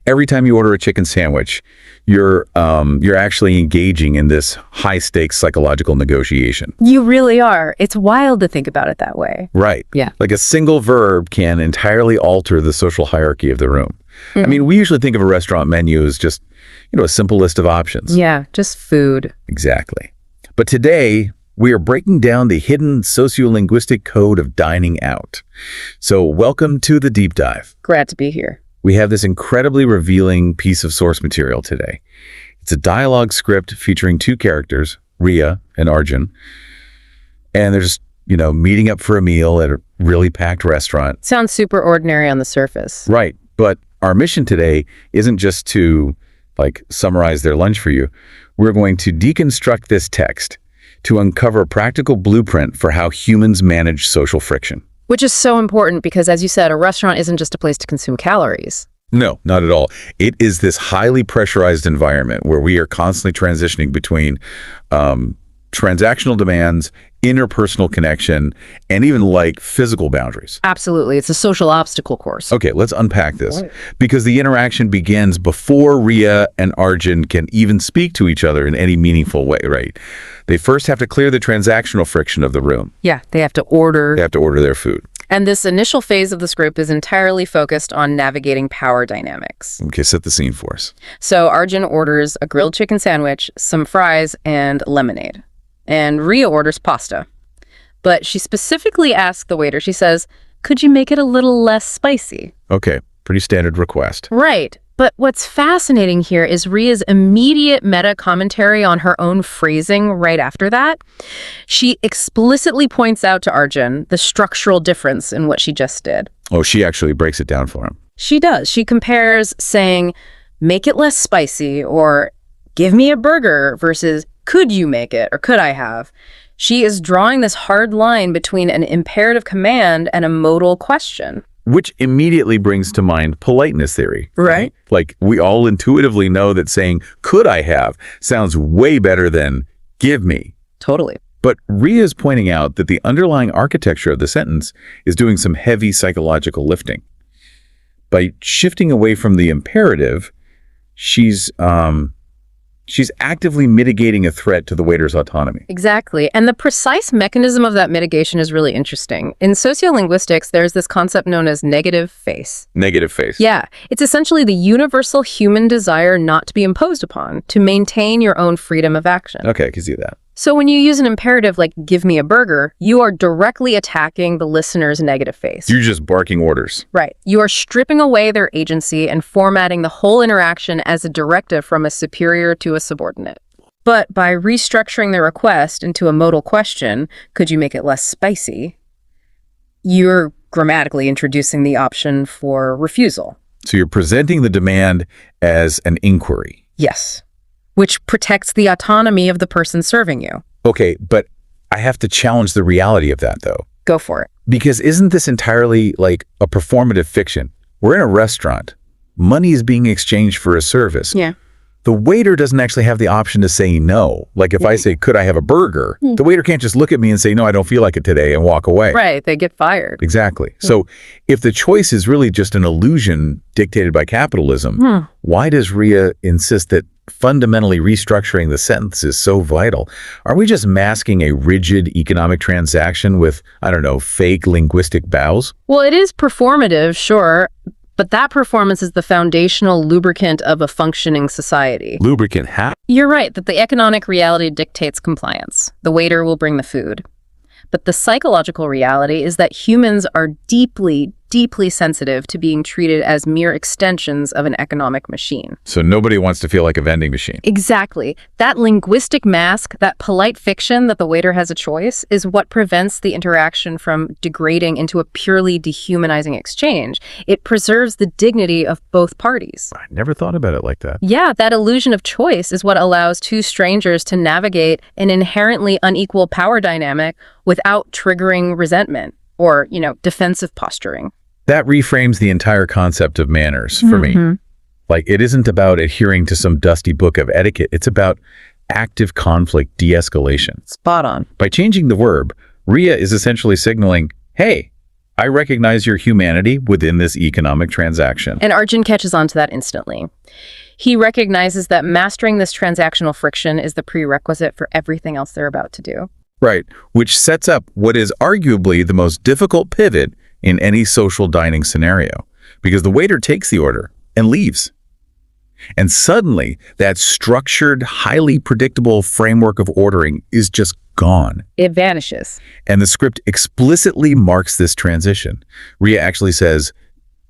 every time you order a chicken sandwich, you're actually engaging in this high-stakes psychological negotiation. You really are. It's wild to think about it that way. Right. Yeah. Like a single verb can entirely alter the social hierarchy of the room. I mean, we usually think of a restaurant menu as just, a simple list of options. Yeah, just food. Exactly. But today, we are breaking down the hidden sociolinguistic code of dining out. So welcome to the deep dive. Glad to be here. We have this incredibly revealing piece of source material today. It's a dialogue script featuring two characters, Riya and Arjun. And they're just, meeting up for a meal at a really packed restaurant. Sounds super ordinary on the surface. Right. But our mission today isn't just to, summarize their lunch for you. We're going to deconstruct this text to uncover a practical blueprint for how humans manage social friction. Which is so important because, as you said, a restaurant isn't just a place to consume calories. No, not at all. It is this highly pressurized environment where we are constantly transitioning between transactional demands, interpersonal connection, and even physical boundaries. Absolutely. It's a social obstacle course. Okay, let's unpack this. Because the interaction begins before Riya and Arjun can even speak to each other in any meaningful way, right? They first have to clear the transactional friction of the room. Yeah, they have to order. They have to order their food. And this initial phase of the script is entirely focused on navigating power dynamics. Okay, set the scene for us. So Arjun orders a grilled chicken sandwich, some fries, and lemonade. And Riya orders pasta. But she specifically asks the waiter, she says, could you make it a little less spicy? Okay, pretty standard request. Right. But what's fascinating here is Riya's immediate meta commentary on her own phrasing right after that. She explicitly points out to Arjun the structural difference in what she just did. Oh, she actually breaks it down for him. She does. She compares saying, make it less spicy, or give me a burger, versus could you make it, or could I have? She is drawing this hard line between an imperative command and a modal question. Which immediately brings to mind politeness theory. Right. We all intuitively know that saying, could I have, sounds way better than give me. Totally. But Riya is pointing out that the underlying architecture of the sentence is doing some heavy psychological lifting. By shifting away from the imperative, she's actively mitigating a threat to the waiter's autonomy. Exactly. And the precise mechanism of that mitigation is really interesting. In sociolinguistics, there's this concept known as negative face. Negative face. Yeah. It's essentially the universal human desire not to be imposed upon, to maintain your own freedom of action. Okay, I can see that. So when you use an imperative like give me a burger, you are directly attacking the listener's negative face. You're just barking orders. Right. You are stripping away their agency and formatting the whole interaction as a directive from a superior to a subordinate. But by restructuring the request into a modal question, could you make it less spicy, you're grammatically introducing the option for refusal. So you're presenting the demand as an inquiry. Yes. Which protects the autonomy of the person serving you. Okay, but I have to challenge the reality of that, though. Go for it. Because isn't this entirely like a performative fiction? We're in a restaurant. Money is being exchanged for a service. Yeah. The waiter doesn't actually have the option to say no. Like if I say, could I have a burger? The waiter can't just look at me and say, no, I don't feel like it today, and walk away. Right, they get fired. Exactly. So if the choice is really just an illusion dictated by capitalism, why does Riya insist that fundamentally restructuring the sentence is so vital? Are we just masking a rigid economic transaction with, fake linguistic bows? Well, it is performative, sure, but that performance is the foundational lubricant of a functioning society. Lubricant how? You're right that the economic reality dictates compliance. The waiter will bring the food. But the psychological reality is that humans are deeply, deeply sensitive to being treated as mere extensions of an economic machine. So nobody wants to feel like a vending machine. Exactly. That linguistic mask, that polite fiction that the waiter has a choice, is what prevents the interaction from degrading into a purely dehumanizing exchange. It preserves the dignity of both parties. I never thought about it like that. Yeah, that illusion of choice is what allows two strangers to navigate an inherently unequal power dynamic without triggering resentment or, defensive posturing. That reframes the entire concept of manners for me. It isn't about adhering to some dusty book of etiquette. It's about active conflict de-escalation. Spot on. By changing the verb, Riya is essentially signaling, hey, I recognize your humanity within this economic transaction. And Arjun catches on to that instantly. He recognizes that mastering this transactional friction is the prerequisite for everything else they're about to do. Right, which sets up what is arguably the most difficult pivot in any social dining scenario, because the waiter takes the order and leaves. And suddenly, that structured, highly predictable framework of ordering is just gone. It vanishes. And the script explicitly marks this transition. Rhea actually says,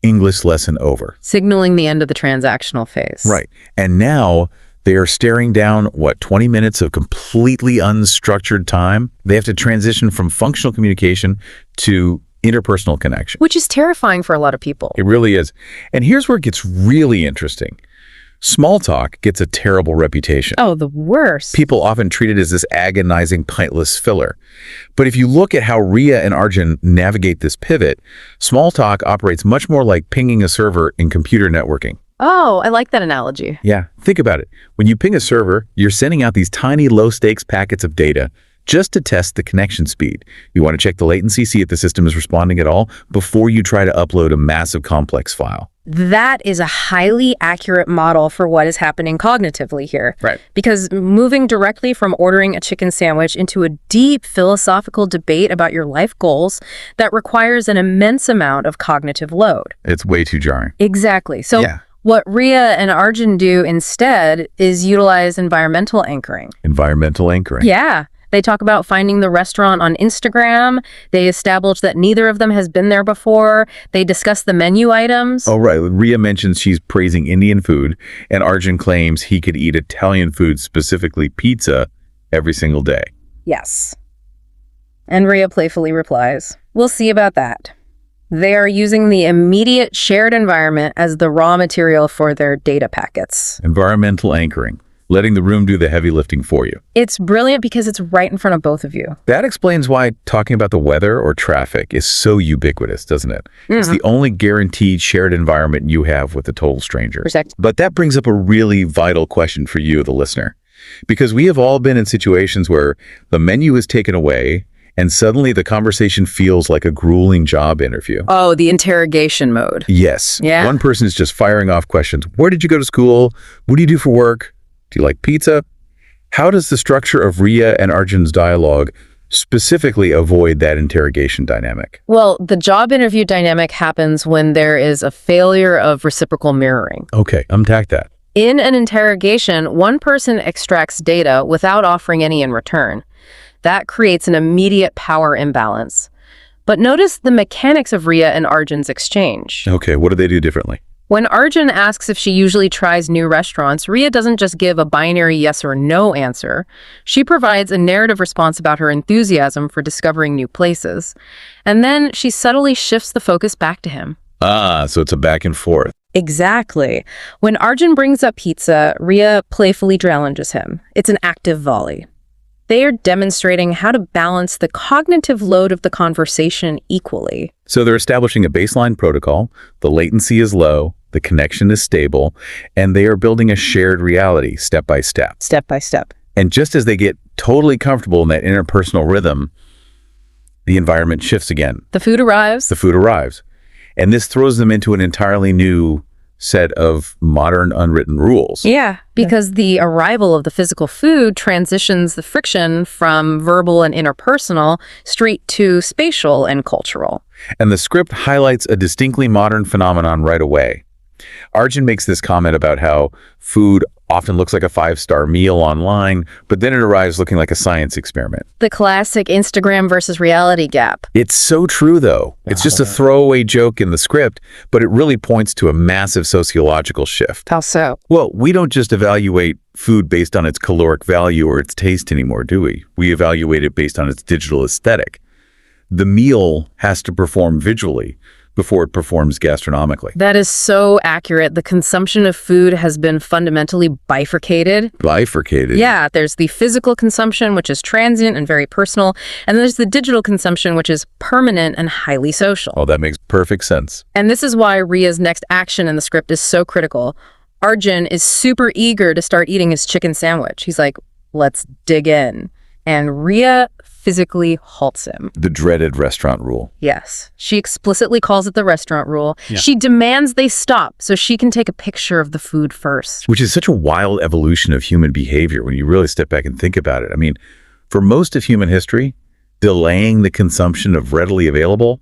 English lesson over. Signaling the end of the transactional phase. Right. And now they are staring down, 20 minutes of completely unstructured time? They have to transition from functional communication to interpersonal connection. Which is terrifying for a lot of people. It really is. And here's where it gets really interesting. Small talk gets a terrible reputation. Oh, the worst. People often treat it as this agonizing, pointless filler. But if you look at how Rhea and Arjun navigate this pivot, small talk operates much more like pinging a server in computer networking. Oh, I like that analogy. Yeah, think about it. When you ping a server, you're sending out these tiny, low-stakes packets of data just to test the connection speed. You want to check the latency, see if the system is responding at all, before you try to upload a massive, complex file. That is a highly accurate model for what is happening cognitively here. Right. Because moving directly from ordering a chicken sandwich into a deep philosophical debate about your life goals, that requires an immense amount of cognitive load. It's way too jarring. Exactly. So what Rhea and Arjun do instead is utilize environmental anchoring. Environmental anchoring. Yeah. They talk about finding the restaurant on Instagram. They establish that neither of them has been there before. They discuss the menu items. Oh, right. Rhea mentions she's praising Indian food, and Arjun claims he could eat Italian food, specifically pizza, every single day. Yes. And Rhea playfully replies, "We'll see about that." They are using the immediate shared environment as the raw material for their data packets. Environmental anchoring. Letting the room do the heavy lifting for you. It's brilliant because it's right in front of both of you. That explains why talking about the weather or traffic is so ubiquitous, doesn't it? It's the only guaranteed shared environment you have with a total stranger. Exactly. But that brings up a really vital question for you, the listener. Because we have all been in situations where the menu is taken away and suddenly the conversation feels like a grueling job interview. Oh, the interrogation mode. Yes. Yeah. One person is just firing off questions. Where did you go to school? What do you do for work? Do you like pizza? How does the structure of Rhea and Arjun's dialogue specifically avoid that interrogation dynamic? Well, the job interview dynamic happens when there is a failure of reciprocal mirroring. Okay, unpack that. In an interrogation, one person extracts data without offering any in return. That creates an immediate power imbalance. But notice the mechanics of Rhea and Arjun's exchange. Okay, what do they do differently? When Arjun asks if she usually tries new restaurants, Rhea doesn't just give a binary yes or no answer. She provides a narrative response about her enthusiasm for discovering new places. And then she subtly shifts the focus back to him. Ah, so it's a back and forth. Exactly. When Arjun brings up pizza, Rhea playfully challenges him. It's an active volley. They are demonstrating how to balance the cognitive load of the conversation equally. So they're establishing a baseline protocol, the latency is low, the connection is stable, and they are building a shared reality step by step. Step by step. And just as they get totally comfortable in that interpersonal rhythm, the environment shifts again. The food arrives. The food arrives. And this throws them into an entirely new set of modern unwritten rules. Yeah, because the arrival of the physical food transitions the friction from verbal and interpersonal straight to spatial and cultural. And the script highlights a distinctly modern phenomenon right away. Arjun makes this comment about how food often looks like a 5-star meal online, but then it arrives looking like a science experiment. The classic Instagram versus reality gap. It's so true, though. It's just a throwaway joke in the script, but it really points to a massive sociological shift. How so? Well, we don't just evaluate food based on its caloric value or its taste anymore, do we? We evaluate it based on its digital aesthetic. The meal has to perform visually before it performs gastronomically. That is so accurate. The consumption of food has been fundamentally bifurcated. Bifurcated? Yeah, there's the physical consumption, which is transient and very personal, and there's the digital consumption, which is permanent and highly social. Oh, that makes perfect sense. And this is why Rhea's next action in the script is so critical. Arjun is super eager to start eating his chicken sandwich. He's like, let's dig in. And Rhea physically halts him. The dreaded restaurant rule. Yes. She explicitly calls it the restaurant rule. Yeah. She demands they stop so she can take a picture of the food first. Which is such a wild evolution of human behavior when you really step back and think about it. I mean, for most of human history, delaying the consumption of readily available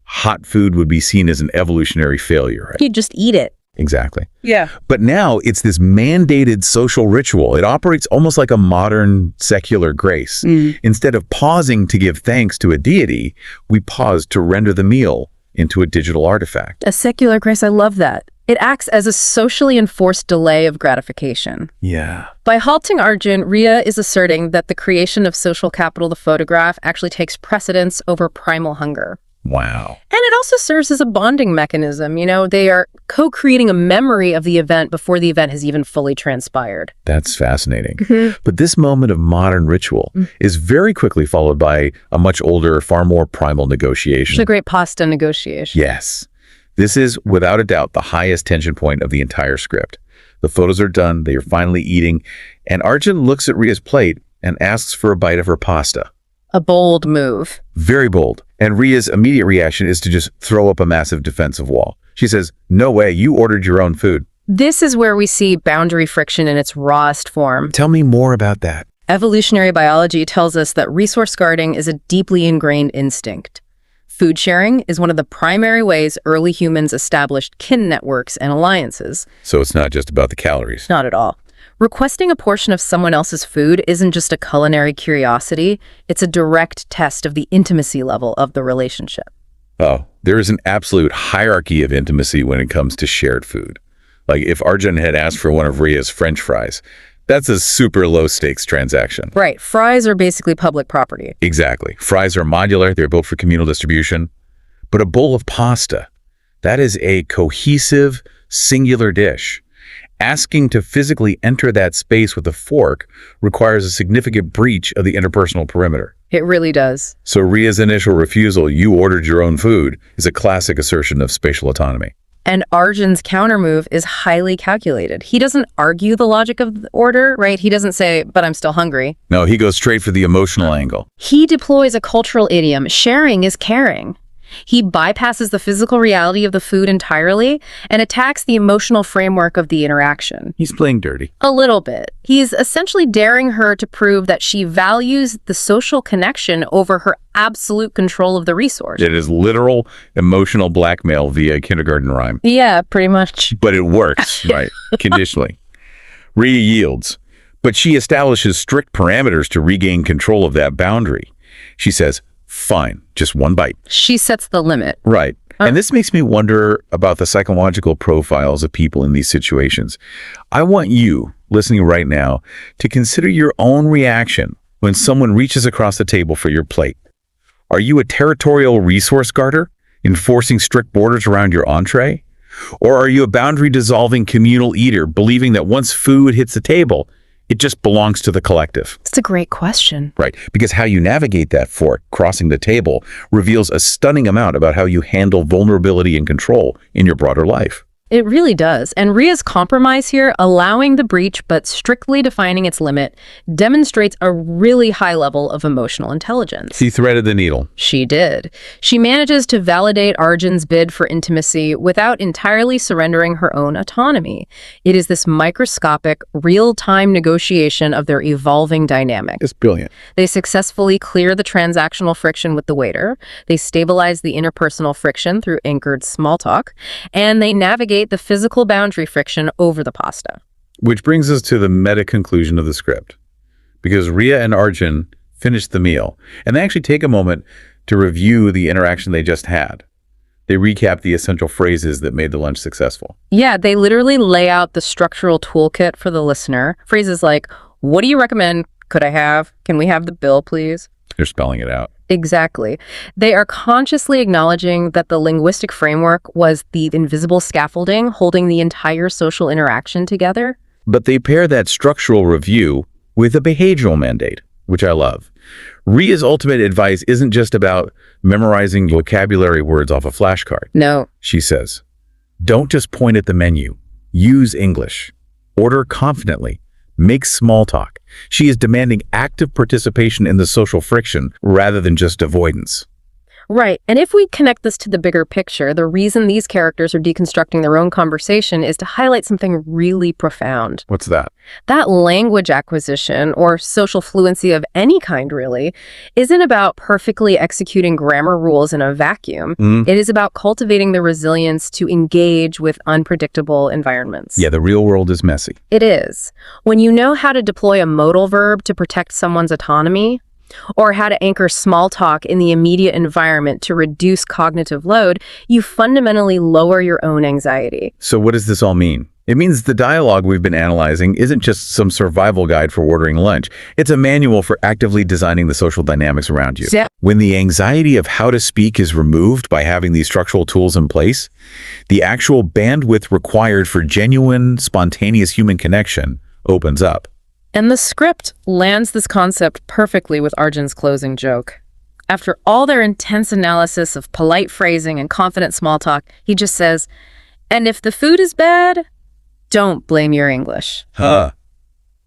hot food would be seen as an evolutionary failure. Right? You just eat it. Exactly. Yeah. But now it's this mandated social ritual. It operates almost like a modern secular grace. Instead of pausing to give thanks to a deity, we pause to render the meal into a digital artifact. A secular grace, I love that. It acts as a socially enforced delay of gratification. Yeah. By halting Arjun, Rhea is asserting that the creation of social capital, the photograph, actually takes precedence over primal hunger. Wow. And it also serves as a bonding mechanism. You know, they are co-creating a memory of the event before the event has even fully transpired. That's fascinating. But this moment of modern ritual is very quickly followed by a much older, far more primal negotiation. It's a great pasta negotiation. Yes. This is, without a doubt, the highest tension point of the entire script. The photos are done, they are finally eating, and Arjun looks at Rhea's plate and asks for a bite of her pasta. A bold move. Very bold. And Rhea's immediate reaction is to just throw up a massive defensive wall. She says, "No way, you ordered your own food." This is where we see boundary friction in its rawest form. Tell me more about that. Evolutionary biology tells us that resource guarding is a deeply ingrained instinct. Food sharing is one of the primary ways early humans established kin networks and alliances. So it's not just about the calories. Not at all. Requesting a portion of someone else's food isn't just a culinary curiosity, it's a direct test of the intimacy level of the relationship. Oh, there is an absolute hierarchy of intimacy when it comes to shared food. Like if Arjun had asked for one of Rhea's French fries, that's a super low stakes transaction. Right. Fries are basically public property. Exactly. Fries are modular, they're built for communal distribution. But a bowl of pasta, that is a cohesive, singular dish. Asking to physically enter that space with a fork requires a significant breach of the interpersonal perimeter. It really does. So Rhea's initial refusal, "You ordered your own food," is a classic assertion of spatial autonomy. And Arjun's countermove is highly calculated. He doesn't argue the logic of the order, right? He doesn't say, "But I'm still hungry." No, he goes straight for the emotional angle. He deploys a cultural idiom, sharing is caring. He bypasses the physical reality of the food entirely and attacks the emotional framework of the interaction. He's playing dirty. A little bit. He's essentially daring her to prove that she values the social connection over her absolute control of the resource. It is literal emotional blackmail via kindergarten rhyme. Yeah, pretty much. But it works, right? Conditionally. Rhea yields, but she establishes strict parameters to regain control of that boundary. She says, "Fine, just one bite." She sets the limit. Right. And this makes me wonder about the psychological profiles of people in these situations. I want you, listening right now, to consider your own reaction when someone reaches across the table for your plate. Are you a territorial resource guarder, enforcing strict borders around your entree? Or are you a boundary-dissolving communal eater, believing that once food hits the table, it just belongs to the collective? It's a great question. Right, because how you navigate that fork crossing the table reveals a stunning amount about how you handle vulnerability and control in your broader life. It really does. And Rhea's compromise here, allowing the breach but strictly defining its limit, demonstrates a really high level of emotional intelligence. She threaded the needle. She did. She manages to validate Arjun's bid for intimacy without entirely surrendering her own autonomy. It is this microscopic, real-time negotiation of their evolving dynamic. It's brilliant. They successfully clear the transactional friction with the waiter, they stabilize the interpersonal friction through anchored small talk, and they navigate the physical boundary friction over the pasta. Which brings us to the meta conclusion of the script. Because Rhea and Arjun finish the meal, and they actually take a moment to review the interaction they just had. They recap the essential phrases that made the lunch successful. Yeah, they literally lay out the structural toolkit for the listener. Phrases like, "What do you recommend? Could I have? Can we have the bill, please?" They're spelling it out. Exactly. They are consciously acknowledging that the linguistic framework was the invisible scaffolding holding the entire social interaction together. But they pair that structural review with a behavioral mandate, which I love. Rhea's ultimate advice isn't just about memorizing vocabulary words off a flashcard. No. She says, "Don't just point at the menu. Use English. Order confidently. makes small talk. She is demanding active participation in the social friction rather than just avoidance. Right. And if we connect this to the bigger picture, the reason these characters are deconstructing their own conversation is to highlight something really profound. What's that? That language acquisition, or social fluency of any kind really, isn't about perfectly executing grammar rules in a vacuum. It is about cultivating the resilience to engage with unpredictable environments. Yeah, the real world is messy. It is. When you know how to deploy a modal verb to protect someone's autonomy, or how to anchor small talk in the immediate environment to reduce cognitive load, you fundamentally lower your own anxiety. So what does this all mean? It means the dialogue we've been analyzing isn't just some survival guide for ordering lunch. It's a manual for actively designing the social dynamics around you. Yeah. When the anxiety of how to speak is removed by having these structural tools in place, the actual bandwidth required for genuine, spontaneous human connection opens up. And the script lands this concept perfectly with Arjun's closing joke. After all their intense analysis of polite phrasing and confident small talk, he just says, "And if the food is bad, don't blame your English."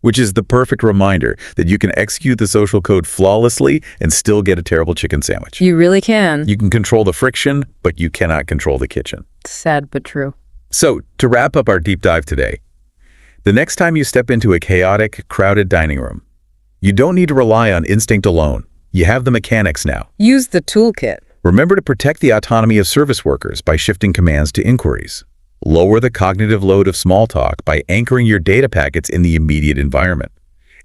Which is the perfect reminder that you can execute the social code flawlessly and still get a terrible chicken sandwich. You really can. You can control the friction, but you cannot control the kitchen. Sad but true. So, to wrap up our deep dive today, the next time you step into a chaotic, crowded dining room, you don't need to rely on instinct alone. You have the mechanics now. Use the toolkit. Remember to protect the autonomy of service workers by shifting commands to inquiries. Lower the cognitive load of small talk by anchoring your data packets in the immediate environment.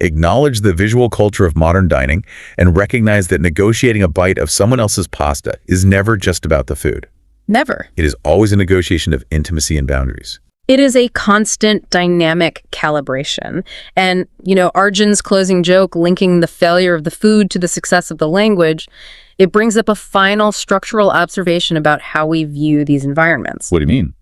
Acknowledge the visual culture of modern dining and recognize that negotiating a bite of someone else's pasta is never just about the food. Never. It is always a negotiation of intimacy and boundaries. It is a constant dynamic calibration. And, Arjun's closing joke linking the failure of the food to the success of the language, it brings up a final structural observation about how we view these environments. What do you mean?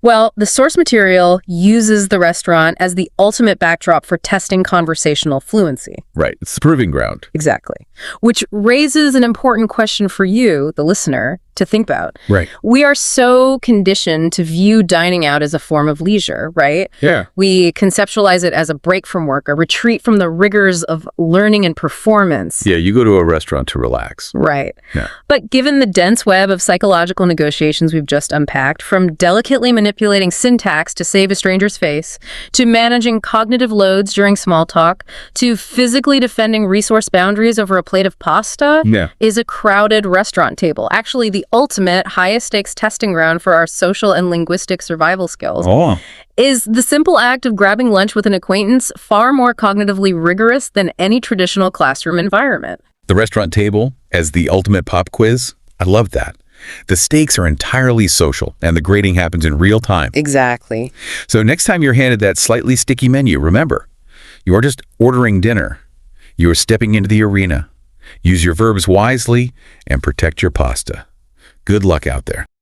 Well, the source material uses the restaurant as the ultimate backdrop for testing conversational fluency. Right. It's the proving ground. Exactly. Which raises an important question for you, the listener, to think about. Right. We are so conditioned to view dining out as a form of leisure, right? Yeah. We conceptualize it as a break from work, a retreat from the rigors of learning and performance. Yeah, you go to a restaurant to relax. Right. Yeah. But given the dense web of psychological negotiations we've just unpacked, from delicately manipulating syntax to save a stranger's face, to managing cognitive loads during small talk, to physically defending resource boundaries over a plate of pasta, is a crowded restaurant table. Actually, the ultimate highest stakes testing ground for our social and linguistic survival skills. Is the simple act of grabbing lunch with an acquaintance far more cognitively rigorous than any traditional classroom environment? The restaurant table as the ultimate pop quiz? I love that. The stakes are entirely social, and the grading happens in real time. Exactly. So next time you're handed that slightly sticky menu, remember, you are just ordering dinner. You are stepping into the arena. Use your verbs wisely and protect your pasta. Good luck out there.